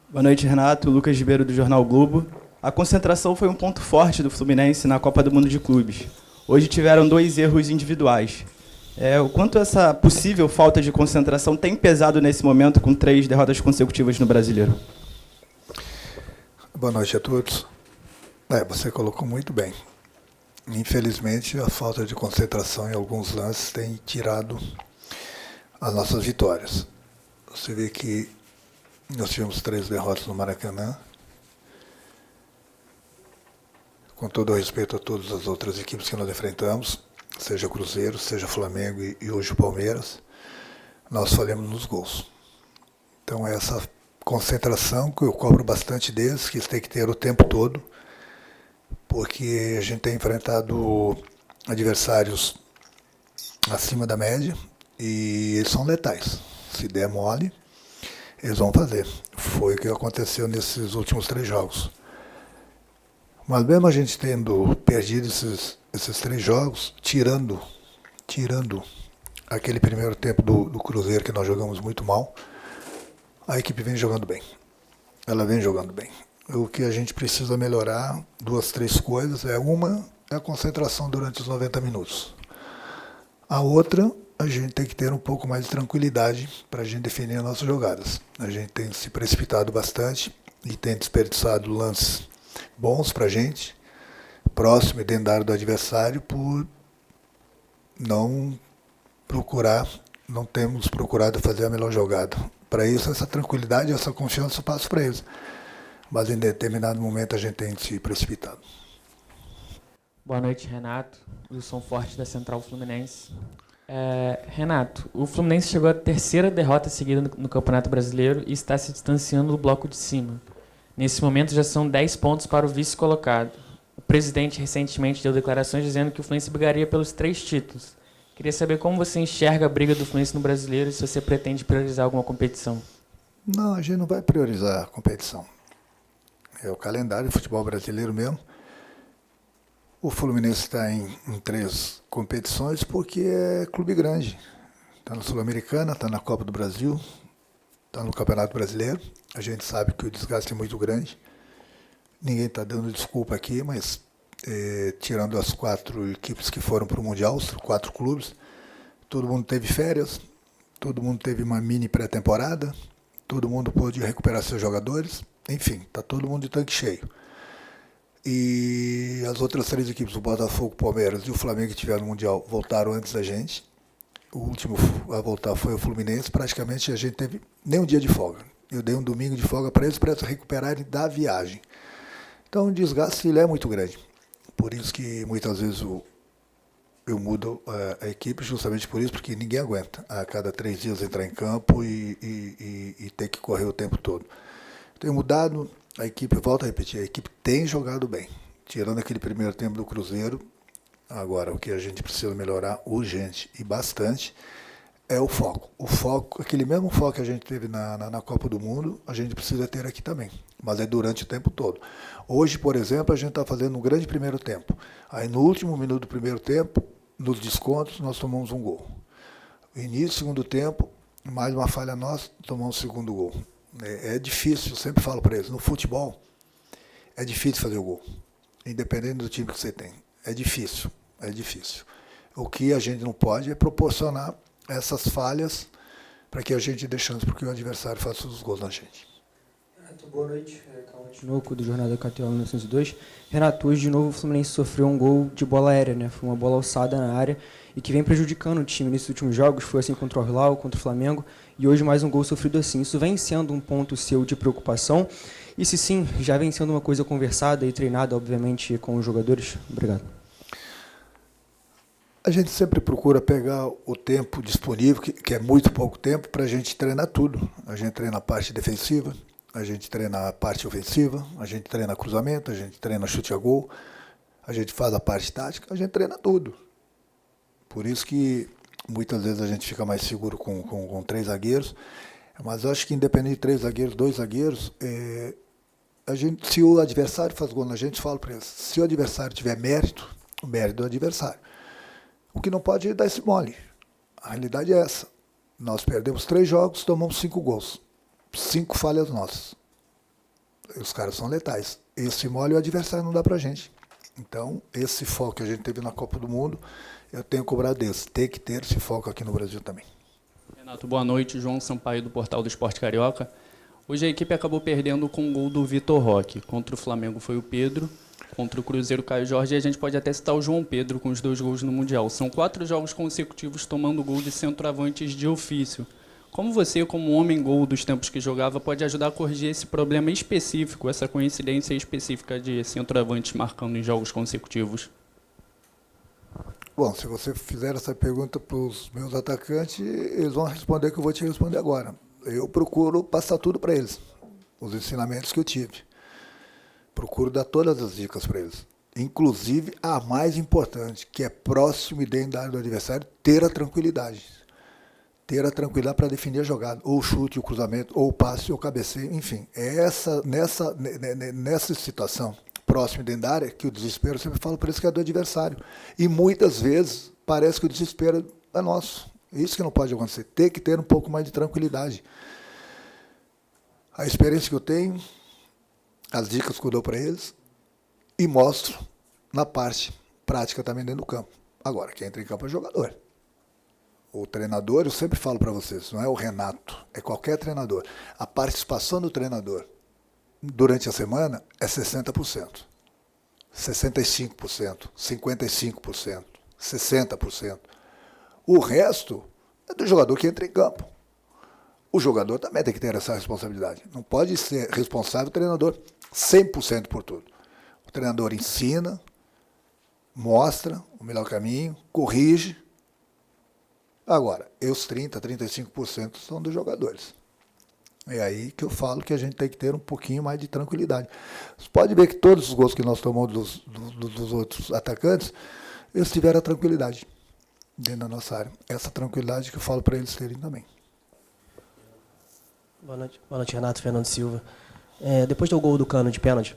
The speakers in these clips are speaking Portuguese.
Boa noite, Renato. Lucas Ribeiro, do Jornal Globo. A concentração foi um ponto forte do Fluminense na Copa do Mundo de Clubes. Hoje tiveram 2 erros individuais. O quanto essa possível falta de concentração tem pesado nesse momento com 3 derrotas consecutivas no Brasileiro? Boa noite a todos. Você colocou muito bem. Infelizmente, a falta de concentração em alguns lances tem tirado as nossas vitórias. Você vê que nós tivemos 3 derrotas no Maracanã. Com todo o respeito a todas as outras equipes que nós enfrentamos, seja Cruzeiro, seja Flamengo e hoje o Palmeiras, nós falhamos nos gols. Então essa concentração que eu cobro bastante deles, que eles têm que ter o tempo todo, porque a gente tem enfrentado adversários acima da média e eles são letais. Se der mole, eles vão fazer. Foi o que aconteceu nesses últimos 3 jogos. Mas mesmo a gente tendo perdido esses 3 jogos, tirando aquele primeiro tempo do Cruzeiro que nós jogamos muito mal, a equipe vem jogando bem. Ela vem jogando bem. O que a gente precisa melhorar, 2, 3 coisas. Uma é a concentração durante os 90 minutos. A outra, a gente tem que ter um pouco mais de tranquilidade para a gente definir as nossas jogadas. A gente tem se precipitado bastante e tem desperdiçado lances bons para a gente, próximo e dentro da área do adversário, por não temos procurado fazer a melhor jogada. Para isso, essa tranquilidade, essa confiança eu passo para eles. Mas em determinado momento a gente tem se precipitado. Boa noite, Renato. Wilson Forte, da Central Fluminense. Renato, o Fluminense chegou à 3ª derrota seguida no Campeonato Brasileiro e está se distanciando do bloco de cima. Nesse momento já são 10 pontos para o vice-colocado. O presidente recentemente deu declarações dizendo que o Fluminense brigaria pelos 3 títulos. Queria saber como você enxerga a briga do Fluminense no Brasileiro e se você pretende priorizar alguma competição. Não, a gente não vai priorizar a competição. É o calendário do futebol brasileiro mesmo. O Fluminense está em 3 competições porque é clube grande. Está na Sul-Americana, está na Copa do Brasil, está no Campeonato Brasileiro. A gente sabe que o desgaste é muito grande. Ninguém está dando desculpa aqui, mas tirando as 4 equipes que foram para o Mundial, os 4 clubes, todo mundo teve férias, todo mundo teve uma mini pré-temporada, todo mundo pôde recuperar seus jogadores. Enfim, está todo mundo de tanque cheio. E as outras 3 equipes, o Botafogo, o Palmeiras e o Flamengo, que estiveram no Mundial, voltaram antes da gente. O último a voltar foi o Fluminense. Praticamente a gente teve nem um dia de folga. Eu dei um domingo de folga para eles recuperarem da viagem. Então o desgaste ele é muito grande. Por isso que muitas vezes eu mudo a equipe, justamente por isso, porque ninguém aguenta a cada 3 dias entrar em campo e ter que correr o tempo todo. Tenho mudado a equipe, volto a repetir, a equipe tem jogado bem. Tirando aquele primeiro tempo do Cruzeiro, agora o que a gente precisa melhorar urgente e bastante é o foco. O foco, aquele mesmo foco que a gente teve na Copa do Mundo, a gente precisa ter aqui também, mas é durante o tempo todo. Hoje, por exemplo, a gente está fazendo um grande primeiro tempo. Aí no último minuto do primeiro tempo, nos descontos, nós tomamos um gol. No início do segundo tempo, mais uma falha nossa, tomamos o segundo gol. É difícil, eu sempre falo para eles, no futebol é difícil fazer o gol, independente do time que você tem. É difícil. O que a gente não pode é proporcionar essas falhas para que a gente dê chance para que o adversário faça os gols na gente. Renato, boa noite. Carlos Tinoco, do Jornal da KTO 1902. Renato, hoje de novo o Fluminense sofreu um gol de bola aérea, né? Foi uma bola alçada na área e que vem prejudicando o time nesses últimos jogos. Foi assim contra o Hilal, contra o Flamengo e hoje mais um gol sofrido assim. Isso vem sendo um ponto seu de preocupação? E se sim, já vem sendo uma coisa conversada e treinada, obviamente, com os jogadores? Obrigado. A gente sempre procura pegar o tempo disponível, que é muito pouco tempo, para a gente treinar tudo. A gente treina a parte defensiva, a gente treina a parte ofensiva, a gente treina cruzamento, a gente treina chute a gol, a gente faz a parte tática, a gente treina tudo. Por isso que muitas vezes a gente fica mais seguro com 3 zagueiros, mas eu acho que independente de 3 zagueiros, 2 zagueiros, se o adversário faz gol na gente, falo para eles, se o adversário tiver mérito, o mérito do adversário. O que não pode é dar esse mole. A realidade é essa. Nós perdemos 3 jogos, tomamos 5 gols. 5 falhas nossas. os caras são letais. Esse mole o adversário não dá pra gente. Então, esse foco que a gente teve na Copa do Mundo, eu tenho cobrado deles. Tem que ter esse foco aqui no Brasil também. Renato, boa noite. João Sampaio, do Portal do Esporte Carioca. Hoje a equipe acabou perdendo com o gol do Vitor Roque. Contra o Flamengo foi o Pedro, contra o Cruzeiro Caio Jorge, e a gente pode até citar o João Pedro com os 2 gols no Mundial. São 4 jogos consecutivos tomando gol de centroavantes de ofício. Como você, como homem-gol dos tempos que jogava, pode ajudar a corrigir esse problema específico, essa coincidência específica de centroavantes marcando em jogos consecutivos? Bom, se você fizer essa pergunta para os meus atacantes, eles vão responder o que eu vou te responder agora. Eu procuro passar tudo para eles, os ensinamentos que eu tive. Procuro dar todas as dicas para eles. Inclusive a mais importante, que é próximo e dentro da área do adversário, ter a tranquilidade. Ter a tranquilidade para definir a jogada, ou o chute, o cruzamento, ou o passe, ou o cabeceio, enfim. É nessa situação, próximo e dentro da área, que o desespero, eu sempre falo para eles que é do adversário. E muitas vezes parece que o desespero é nosso. Isso que não pode acontecer. Tem que ter um pouco mais de tranquilidade. A experiência que eu tenho, as dicas que eu dou para eles, e mostro na parte prática também dentro do campo. Agora, quem entra em campo é o jogador. O treinador, eu sempre falo para vocês, não é o Renato, é qualquer treinador. A participação do treinador durante a semana é 60%, 65%, 55%, 60%. O resto é do jogador que entra em campo. O jogador também tem que ter essa responsabilidade. Não pode ser responsável o treinador 100% por tudo. O treinador ensina, mostra o melhor caminho, corrige. Agora, os 30%, 35% são dos jogadores. É aí que eu falo que a gente tem que ter um pouquinho mais de tranquilidade. Você pode ver que todos os gols que nós tomamos dos outros atacantes, eles tiveram a tranquilidade dentro da nossa área. Essa tranquilidade que eu falo para eles terem também. Boa noite, Renato. Fernando Silva. Depois do gol do Cano de pênalti,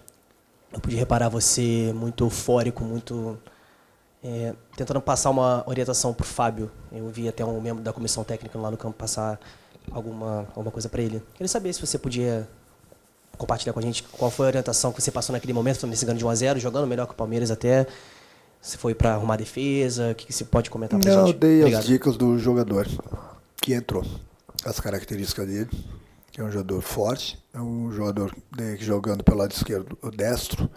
eu pude reparar você muito eufórico, muito tentando passar uma orientação para o Fábio. Eu vi até um membro da comissão técnica lá no campo passar alguma coisa para ele. Queria saber se você podia compartilhar com a gente qual foi a orientação que você passou naquele momento, nesse ganho de 1-0, jogando melhor que o Palmeiras até. Se foi para arrumar a defesa, o que você pode comentar para a gente? Eu dei Obrigado. as dicas do jogador que entrou, as características dele, que é um jogador forte, é um jogador jogando pelo lado esquerdo, o destro,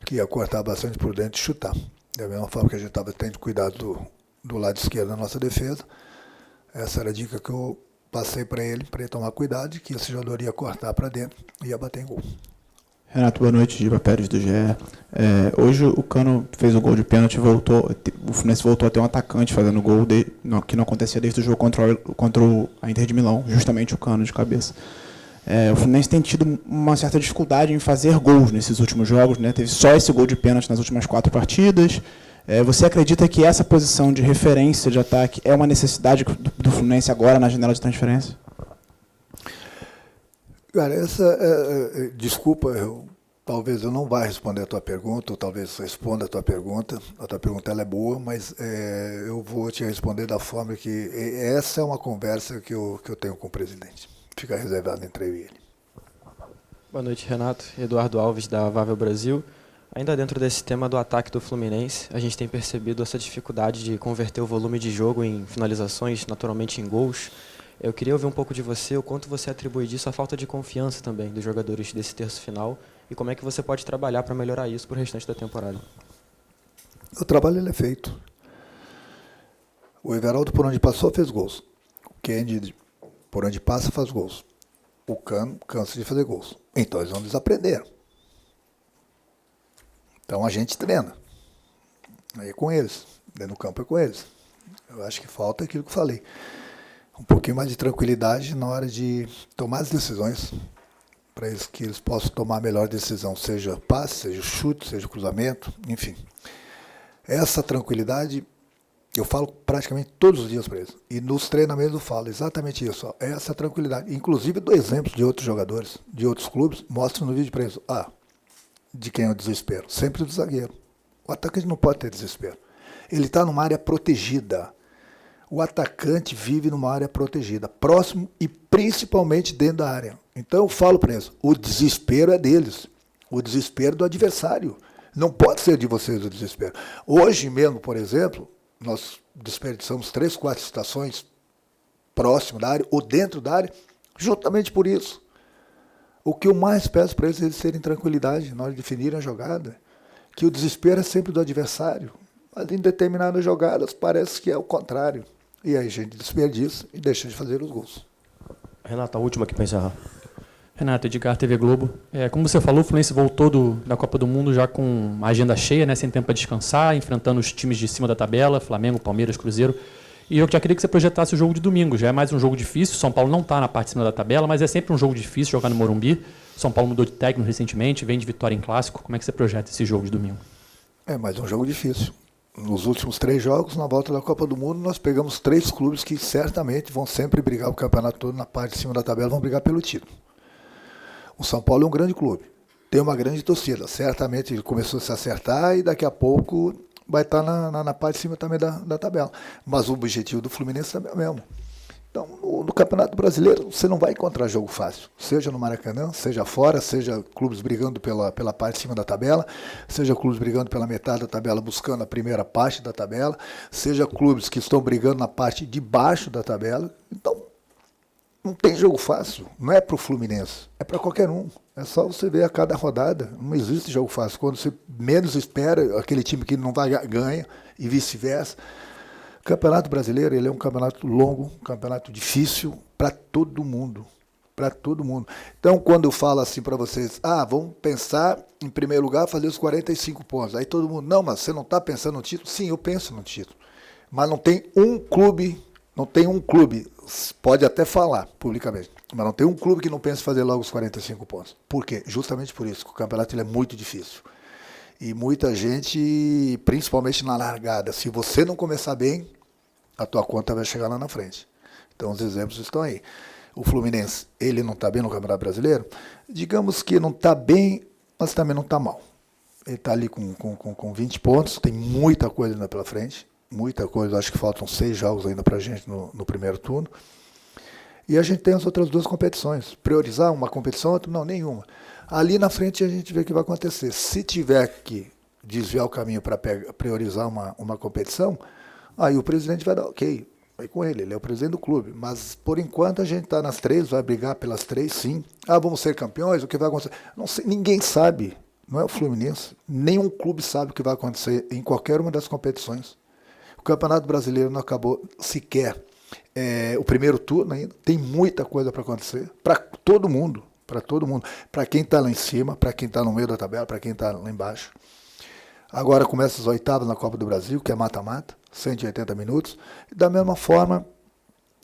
que ia cortar bastante por dentro e chutar. Da mesma forma que a gente estava tendo cuidado do lado esquerdo da nossa defesa, essa era a dica que eu passei para ele tomar cuidado, que esse jogador ia cortar para dentro e ia bater em gol. Renato, boa noite, Giba Pérez do GE. Hoje o Cano fez o gol de pênalti, o Fluminense voltou a ter um atacante fazendo gol que não acontecia desde o jogo contra a Inter de Milão, justamente o Cano de cabeça. O Fluminense tem tido uma certa dificuldade em fazer gols nesses últimos jogos, né? Teve só esse gol de pênalti nas últimas 4 partidas. Você acredita que essa posição de referência de ataque é uma necessidade do Fluminense agora na janela de transferência? Cara, desculpa, talvez eu não vá responder a tua pergunta, ou talvez responda a tua pergunta. A tua pergunta ela é boa, mas eu vou te responder da forma que... Essa é uma conversa que eu tenho com o presidente. Fica reservado entre eu e ele. Boa noite, Renato. Eduardo Alves, da Vável Brasil. Ainda dentro desse tema do ataque do Fluminense, a gente tem percebido essa dificuldade de converter o volume de jogo em finalizações, naturalmente em gols. Eu queria ouvir um pouco de você, o quanto você atribui disso à falta de confiança também dos jogadores desse terço final e como é que você pode trabalhar para melhorar isso para o restante da temporada. O trabalho ele é feito. O Everaldo, por onde passou, fez gols. O Kennedy, por onde passa, faz gols. O Cano cansa de fazer gols. Então eles vão desaprender. Então a gente treina. Aí é com eles. Dentro do campo é com eles. Eu acho que falta aquilo que eu falei. Um pouquinho mais de tranquilidade na hora de tomar as decisões, para que eles possam tomar a melhor decisão, seja passe, seja chute, seja cruzamento, enfim. Essa tranquilidade, eu falo praticamente todos os dias para eles. E nos treinamentos eu falo exatamente isso. Ó, essa tranquilidade. Inclusive dou exemplos de outros jogadores, de outros clubes, mostro no vídeo para eles. De quem é o desespero? Sempre do zagueiro. O atacante não pode ter desespero. Ele está numa área protegida. O atacante vive numa área protegida, próximo e principalmente dentro da área. Então eu falo para eles, o desespero é deles. O desespero do adversário. Não pode ser de vocês o desespero. Hoje mesmo, por exemplo, nós desperdiçamos 3, 4 estações próximo da área ou dentro da área, justamente por isso. O que eu mais peço para eles é eles terem tranquilidade na hora de definirem a jogada, que o desespero é sempre do adversário. Mas em determinadas jogadas parece que é o contrário. E aí a gente desperdiça e deixa de fazer os gols. Renato, a última aqui para encerrar. Renato, Edgar, TV Globo. Como você falou, o Fluminense voltou da Copa do Mundo já com a agenda cheia, né, sem tempo para descansar, enfrentando os times de cima da tabela, Flamengo, Palmeiras, Cruzeiro. E eu já queria que você projetasse o jogo de domingo. Já é mais um jogo difícil. São Paulo não está na parte de cima da tabela, mas é sempre um jogo difícil jogar no Morumbi. São Paulo mudou de técnico recentemente, vem de vitória em clássico. Como é que você projeta esse jogo de domingo? É mais um jogo difícil. Nos últimos 3 jogos, na volta da Copa do Mundo, nós pegamos 3 clubes que certamente vão sempre brigar o campeonato todo na parte de cima da tabela, vão brigar pelo título. O São Paulo é um grande clube, tem uma grande torcida. Certamente ele começou a se acertar e daqui a pouco vai estar na parte de cima também da tabela. Mas o objetivo do Fluminense é o mesmo. Então, no Campeonato Brasileiro, você não vai encontrar jogo fácil. Seja no Maracanã, seja fora, seja clubes brigando pela parte de cima da tabela, seja clubes brigando pela metade da tabela, buscando a primeira parte da tabela, seja clubes que estão brigando na parte de baixo da tabela. Então, não tem jogo fácil. Não é para o Fluminense, é para qualquer um. É só você ver a cada rodada. Não existe jogo fácil. Quando você menos espera, aquele time que não vai ganha e vice-versa. O Campeonato Brasileiro ele é um campeonato longo, um campeonato difícil para todo mundo. Para todo mundo. Então, quando eu falo assim para vocês, vamos pensar, em primeiro lugar, fazer os 45 pontos. Aí todo mundo, não, mas você não está pensando no título? Sim, eu penso no título. Mas não tem um clube, pode até falar publicamente, mas não tem um clube que não pense em fazer logo os 45 pontos. Por quê? Justamente por isso, que o campeonato ele é muito difícil. E muita gente, principalmente na largada, se você não começar bem, a tua conta vai chegar lá na frente. Então os exemplos estão aí. O Fluminense, ele não está bem no Campeonato Brasileiro? Digamos que não está bem, mas também não está mal. Ele está ali com 20 pontos, tem muita coisa ainda pela frente, muita coisa, acho que faltam 6 jogos ainda para a gente no primeiro turno. E a gente tem as outras 2 competições. Priorizar uma competição, outra? Não, nenhuma. Ali na frente a gente vê o que vai acontecer. Se tiver que desviar o caminho para priorizar uma competição, aí o presidente vai dar ok, vai com ele é o presidente do clube. Mas por enquanto a gente está nas 3, vai brigar pelas 3, sim. Vamos ser campeões, o que vai acontecer? Não sei, ninguém sabe, não é o Fluminense, nenhum clube sabe o que vai acontecer em qualquer uma das competições. O Campeonato Brasileiro não acabou sequer o primeiro turno ainda, tem muita coisa para acontecer, para todo mundo. Para quem está lá em cima, para quem está no meio da tabela, para quem está lá embaixo. Agora começa as oitavas na Copa do Brasil, que é mata-mata, 180 minutos, e da mesma forma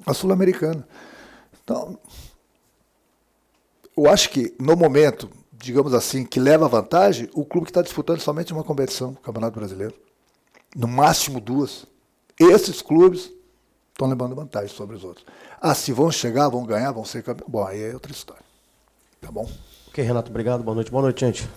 a Sul-Americana. Então, eu acho que no momento, digamos assim, que leva vantagem, o clube que está disputando somente uma competição, o Campeonato Brasileiro, no máximo 2. Esses clubes estão levando vantagem sobre os outros. Se vão chegar, vão ganhar, vão ser campeões. Bom, aí é outra história. Tá bom? Ok, Renato, obrigado. Boa noite, gente.